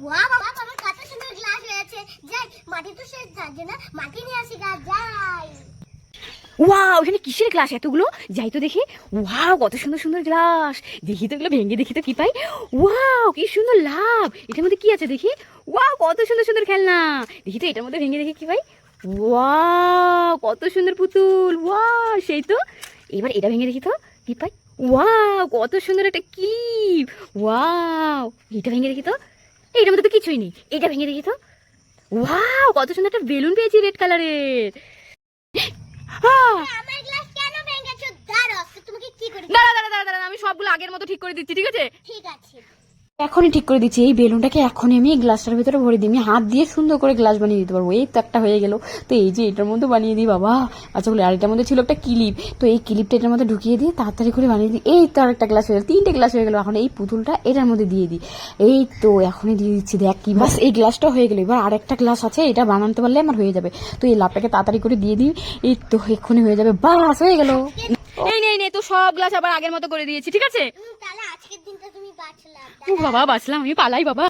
Wow বাবা, আমার কত সুন্দর গ্লাস হয়েছে। যাই, মাটি তো শেষ, যার জন্য মাটি নিয়ে আসি গা, যাই। ওয়াও, এখানে কিসের গ্লাস এতগুলো? যাই তো দেখি। ওয়াও, কত সুন্দর সুন্দর গ্লাস। দেখি তো এগুলো ভেঙে দেখি তো কি পাই। ওয়াও, কি সুন্দর লাভ। এটার মধ্যে কি আছে দেখি। ওয়াও, কত সুন্দর সুন্দর খেলনা। দেখি তো এটার মধ্যে ভেঙে দেখি কি পাই। ওয়াও, কত সুন্দর পুতুল। ওয়াও, সেই তো। এবার এটা ভেঙে দেখি তো কি পাই। ওয়াও, কত সুন্দর একটা ক্লিপ। ওয়াও, এটা ভেঙে দেখি তো। এটার মধ্যে তো কিছুই নেই। এটা ভেঙে দেখি তো। ওয়াও, কত সুন্দর একটা বেলুন পেয়েছি রেড কালারের। আমার গ্লাস কেন ভেঙেছো? দাঁড়াও, তোমাকে কি করে? দাঁড়া দাঁড়া দাঁড়া দাঁড়া, আমি সবগুলো আগের মতো ঠিক করে দিচ্ছি, ঠিক আছে? ঠিক আছে। এখনই ঠিক করে দিচ্ছি। এই বেলুনটাকে এখনই আমি এই গ্লাসটার ভিতরে ভরে দিই। আমি হাত দিয়ে সুন্দর করে গ্লাস বানিয়ে দিতে পারবো। এই তো একটা হয়ে গেল। তো এই যে এটার মধ্যে বানিয়ে দিই বাবা। আচ্ছা বলে, আর এটার মধ্যে ছিল একটা ক্লিপ। তো এই ক্লিপটা এটার মধ্যে ঢুকিয়ে দিয়ে তাড়াতাড়ি করে বানিয়ে দিই। এই তো আরেকটা গ্লাস হয়ে গেল, 3টে গ্লাস হয়ে গেল। এখন এই পুতুলটা এটার মধ্যে দিয়ে দিই। এই তো এখনই দিয়ে দিচ্ছি। দেখ কি, বাস এই গ্লাসটা হয়ে গেল। এবার আরেকটা গ্লাস আছে, এটা বানাতে পারলে আমার হয়ে যাবে। তো এই লাভটাকে তাড়াতাড়ি করে দিয়ে দিই। এই তো এক্ষুনি হয়ে যাবে। বাস হয়ে গেল। এই নে নে, তো সব গ্লাস আবার আগের মতো করে দিয়েছি, ঠিক আছে? তাহলে আজকের দিনটা তুমি বাঁচলা। ও বাবা, বাঁচলাম, আমি পালাই বাবা।